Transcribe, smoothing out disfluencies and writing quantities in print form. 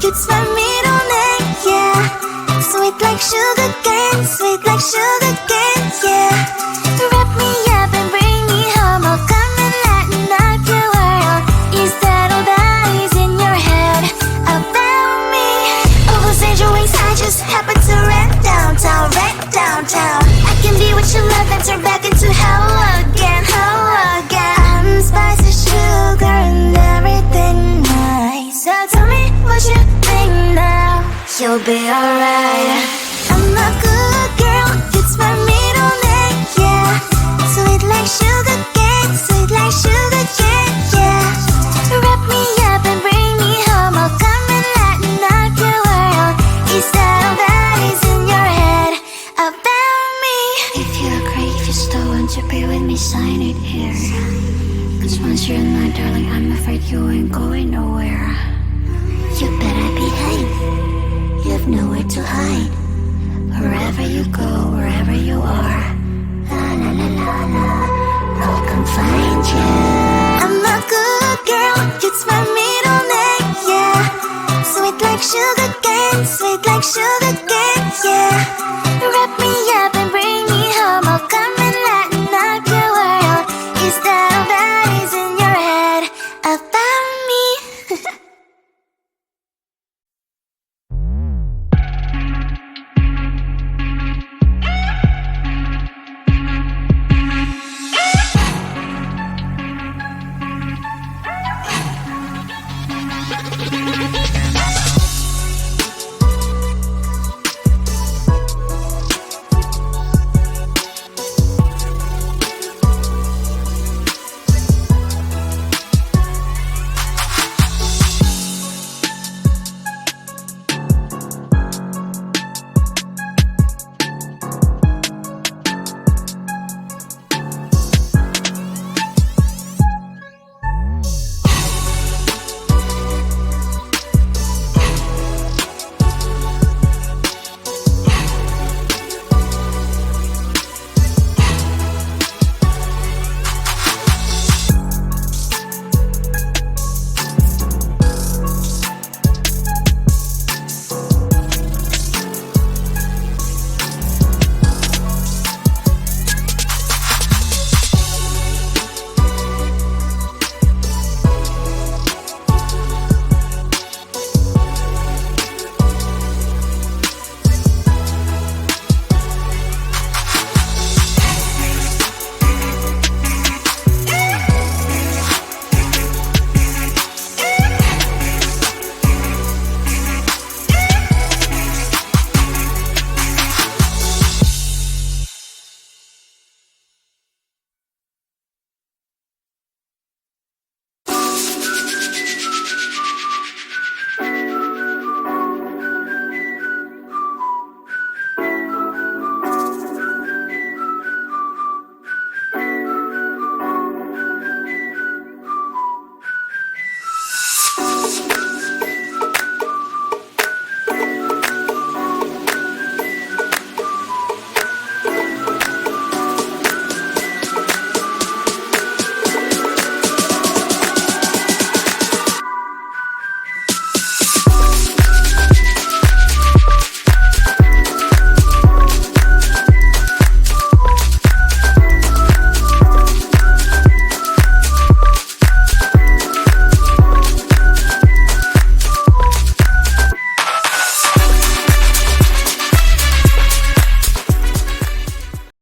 It's my middle name, like sugar cane, sweet like sugar cane, yeah. Wrap me up and bring me home, oh come and lighten up your world. Is that all that is in your head about me? Overstand your wings, I just happen to rent downtown, I can be what you love and turn back into hell again, I'm spice and sugar and everything nice. So tell me what you think now, you'll be alright. I'm a good girl, it's my middle name, yeah. Sweet like sugar cane, sweet like sugar cane, yeah. Wrap me up and bring me home, oh come and lighten up your world. Is that all that is in your head about me? If you agree, if you still want to be with me, sign it here. Cause once you're in my darling, I'm afraid you ain't going nowhere. You better behave, you have nowhere to hide. Wherever you go, wherever you are, la la la la la, I'll come find you. I'm a good girl, it's my middle name, yeah. Sweet like sugar cane, sweet like sugar cane, yeah. Wrap me up and bring me home, oh come